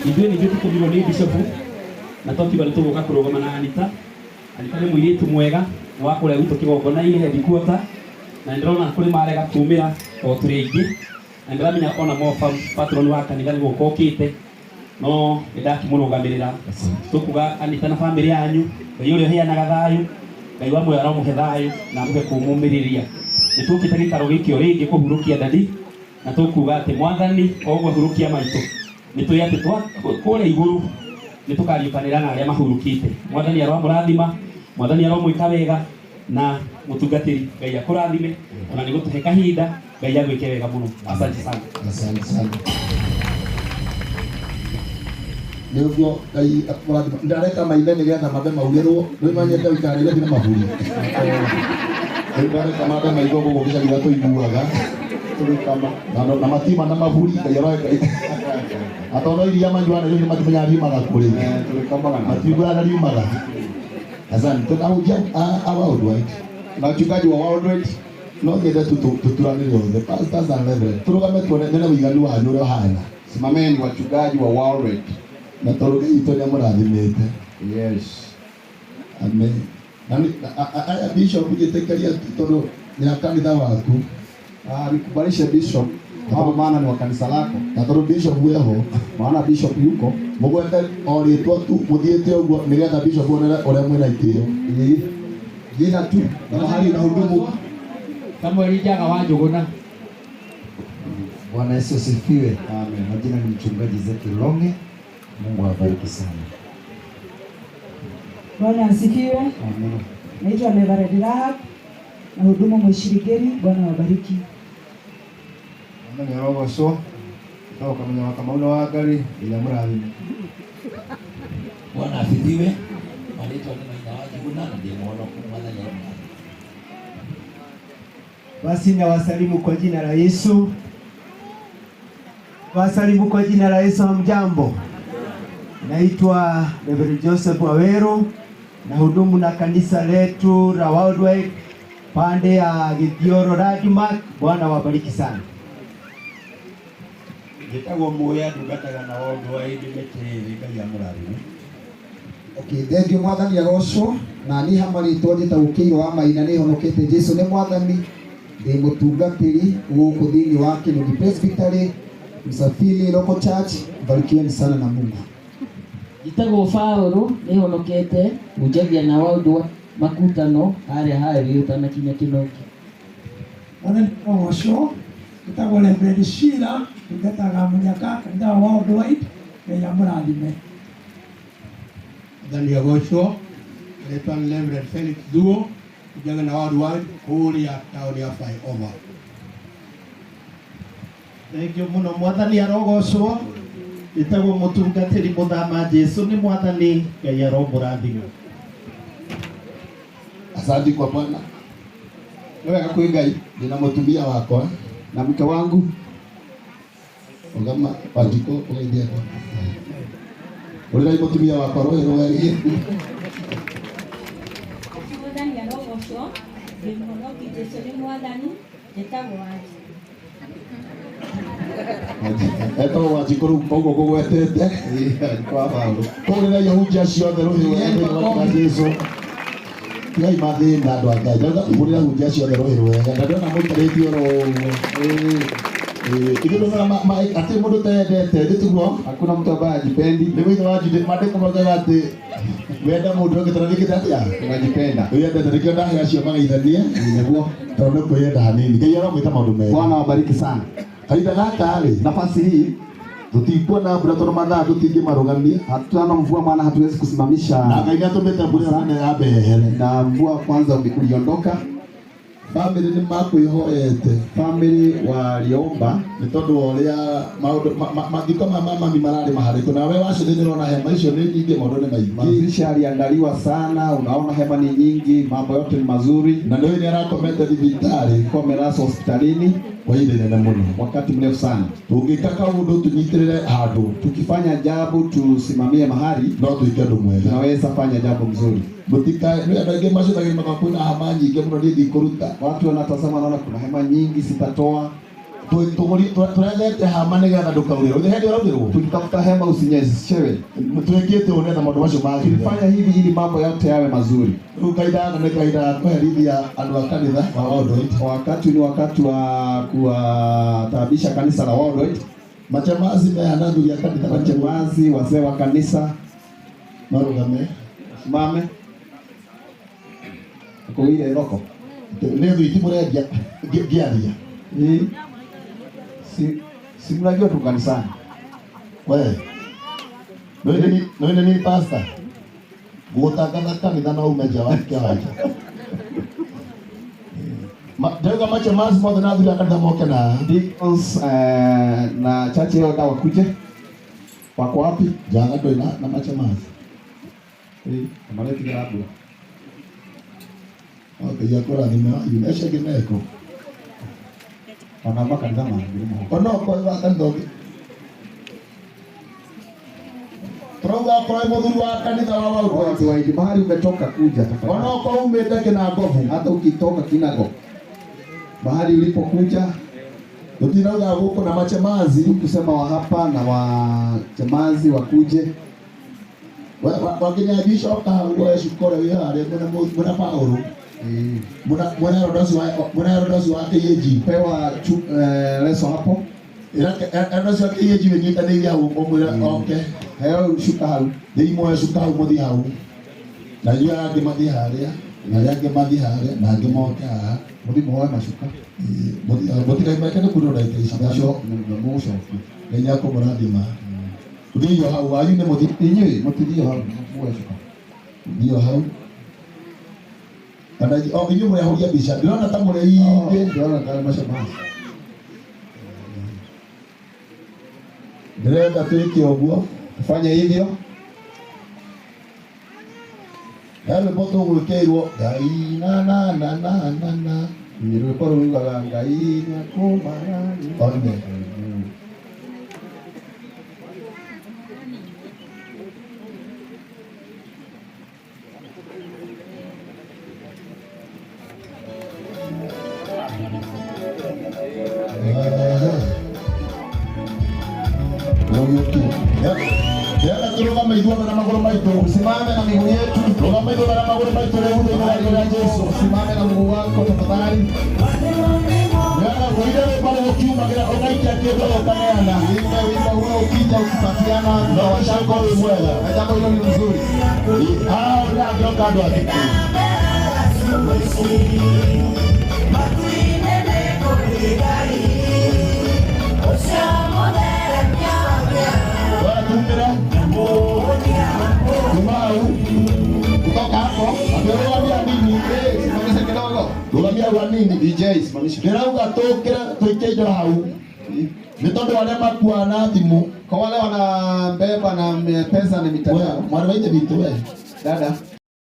Ibyo ni byo tukubironi Bishop na toki bali tugoka kurogama na Anita ni mwiritu mwega wakore guto kigogona ile headquarter na ndrona kuri marega tumira o turigi na ndramenya ona mo patron wa kanitha ni gukokite no ndaki murugamirira tukuga Anita na family yanyu yule heanaga thayu ngai wa mwe aramuhe thayu na muhe kumumiriria nitukite gikaro gikio ringi kuhurukia dadi na tukuga ati mwathani ogwe hurukia maitu nitwe ati kore iguru nitukariukanira na aria mahurukite mwathani aramurathima mwathani aramwika wega na mutungatiri ngai akurathime ona ni gutuhe kahinda ngai agwike wega muno asante sana ndio ngai akurathima ndareka maithani getha mabe maurerwo ndio manyete wikarire thina mahuri ndareka mabe maitho gugu gicagi tuiguaga na matima na mahuri ngai aroeka Atoro iria manjuana leo matimenya riumaga kuri matibura riumaga asante tunaujia World Wide na uchungaji wa World Wide no ngenda tuturanire the pastors and reverend turugame tuonene na wiganu wa nure hana simameni wachungaji wa World Wide na turuge itoria murathimete yes amen nani aya bishop ujitekeria toro ni kanitha waku nikubalishe bishop kwa maana ni wa kanisa lako na toro bishop weho maana bishop yuko mugwete oritwo tu muthiete uguo nigetha bishop onera ore mwena itio jina tu na mahali na hudumu kama elijaga wajogona. Bwana Yesu asifiwe. Amen. Majina ni mchungaji Zeki Longe. Mungu awabariki sana. Bwana asifiwe. Amen. Naitwa Reverend Rahab na hudumu Mwishirigeri. Bwana wabariki. Mwana nyarogo so toka mwenye wakamauno wa gari ila mrathi. Bwana asifiwe. Malito ni mainawaji kuna ndiye mwono kumwana nyarogo. Basi na wasalimu kwa jina la Yesu. Wasalimu kwa jina la Yesu. Hamjambo. Naitwa Reverend Joseph Waweru na hudumu na kanisa letu la World Wide pande ya Githioro Radmark. Bwana wabariki sana. Gitagwo moya ndugataga na World Wide metereka ya murathi. Okay, thengiũ mwathani arocwo na ni hamarĩtwo njĩtagũkĩirwo wa maina nĩ honokete Jesũ nĩ mwathani ndĩ mũtungatĩri gũkũ thĩinĩ wa Kĩnũthi Presbytery Msafiri Local Church. Barikiweni sana na Mungu. Gitagwo Faũlũ nĩ honokete mũnjagia na World makutano harĩa harĩ ũtanakinya Kĩnũthi. Mwana ũcio gitagwo Reverend Shira ngataga munyaka kanitha wa World Wide ya mũrathime. Dania Gosho, Lepan Reverend Felix Duo, kujaga na World Wide kuria taoni ya Flyover. Thank you muno mwathani arogocwo itagwo mũtungatĩri mũthama Jesũ nĩ mwathani Ngai aromũrathima. Asante kwa Bwana. Wewe kwĩ Ngai ndina mũtumia wakwa na mke wangu Ogama Pajiko ugeithia kwa. Ule mũtumia wakwa roho weri. Mwathani arogocwo ndĩmũhonoki Jesũ nĩ mwathani njĩtagwo Wanji. Eto wajikuru pogo kugwetete kwa Paulo. Kore na yahujia ciothe roho wa Jesũ. Ngai mathĩna andũ a Ngai. Ndatha kũrĩa hujia ciothe roho wega. Ndona mũikarĩtio roho. Ikiwa na ati mundu tendete nditugo Hakuna mtu ambaye hajipendi. ni witho wa jide madeko moga ati wenda mundu ngitarikite atia Tunajipenda. wenda tarikio ndahe acio magaithanie Niguo. tondu kwenda hanini ngai aromwita maundu mega Bwana wabariki sana. kaida gaka ri Nafasi hii tutikuona mbura tondu mathaa tutingimarugamia hatuna mvua maana hatuwezi kusimamisha na ngai atumite mbura nene ya behere na mvua kwanza uliondoka. family ni makwĩhoete Family waliomba nĩ tondũ wa ũrĩa maũndũ mathiko ma mami mararĩ maharĩku nawe wacio nĩ ndĩrona hema icio nĩ nyingĩ maũndũ nĩ maingĩ mazishi yaliandaliwa sana, unaona hema ni nyingi, mambo yote ni mazuri, na ndio nĩ arakomete thibitarĩ kwa amelazwa hospitalini kwa ihinda inene mũno wakati mrefu sana. tũngĩka kaũndũ tunyitĩrĩre handũ Tukifanya jambo tusimamie mahali, no twĩke ũndũ mwega tunaweza fanya jambo mzuri. mũtikae nĩ andũ aingĩ macũthagĩrĩria magakwĩna hama nyingĩ mũno niĩ ndikũruta Watu wanatazama naona kuna hema nyingi sitatoa. tũrethete hama nĩgetha ndũkaurĩrwo githĩ hĩndĩ ũraurĩrwo Tulitafuta hema usinyeshewe. twĩkĩte ũũ nĩgetha maũndũ macio magĩrĩre Tulifanya hivi ili mambo yote yawe mazuri. rĩu kaida na nĩ kaida kũherithia andũ a kanitha wa Worldwide Wakati ni wakati wa kuwataabisha kanisa la Worldwide. machamazi mehana athuri a kanitha Machemazi, wazee wa kanisa marũgame simame. Kuile roko. nĩ thwiti mũrendia ngĩaria Si mnajua tu kanisani. we nĩ nini pastor gũtangatha kanitha no ume nja wa kĩwanja ndauga machamazi mothe na athuri a kanitha moke na Deacons na chache yote wakuje. Wako wapi? janga ndoi na machamazi Amaleti garabu. okay yakũrathime yunesha gĩmeko Wanamba kanitha mangĩrimo. ona kwa kanitha ũngĩ turauga korwo mũthuri wa kanitha wa Worldwide Worldwide mahali umetoka kuja tafadhali. ona okorwo umĩte kĩnangobu Hata ukitoka Kinago. Mahali ulipokuja tutinauga gũkũ na machamazi kusema wa hapa na wa chamazi wakuje. wakinya bishoka hauwe shukore wĩ harĩa mwena Paulo mwena rodosi wa KAG Pewa leso hapo. rodosi wa KAG wĩnyitanĩire hau ũmwĩre oke Heo shuka hau. thĩimwe cuka hau mũthiĩ hau na inyuĩ angĩ mathiĩ harĩa na arĩa angĩ mathiĩ harĩa na angĩ moke haha Mũthimo wa mashuka. mũtikaimeke nĩ kuno ndagĩka ici Agasho na mosho. Ngai nĩakũmũrathima ũthiĩ hau wanyu nĩ mũthiĩ Inyuĩ mũtithio hau mosho. ndio hau kana inyuĩ mũrĩahoria mbica ndĩrona ta mũrĩ ingĩ Ndio kama mashamazi. ndĩrenda twĩke ũguo Fanya hivyo. rwĩmbo tũgwĩkĩirwo Ngai na Rwĩmbo rugaga Ngai nĩakũmarani. one turugame ithuothe na magũrũ maitũ Usimame na miguu yetu. rũgama ithuothe na magũrũ maitũ rĩu thĩinĩ wa rĩrĩa Jesũ Usimame na mguu wako tafadhali. nĩgetha ũire rwĩmbo rũkiumagĩra ũgaikia kĩndũ ũkaneana Imba wimbo huo ukija ukipatiana na wacako wĩ mwega na jambo hilo ni nzuri. hao nĩ angĩoka andũ angĩ tumĩra kuma hau kutoka hapo akĩrũgamia nini Simamisha kidogo. rũgamia rwa nini DJ simamisha. ndĩrauga tũkĩre tũikie indo hau nĩ tondũ arĩa makuaga na thimũ Kwa wale wanabeba na pesa na mitandao. mwarĩ wa ithe witũ we Dada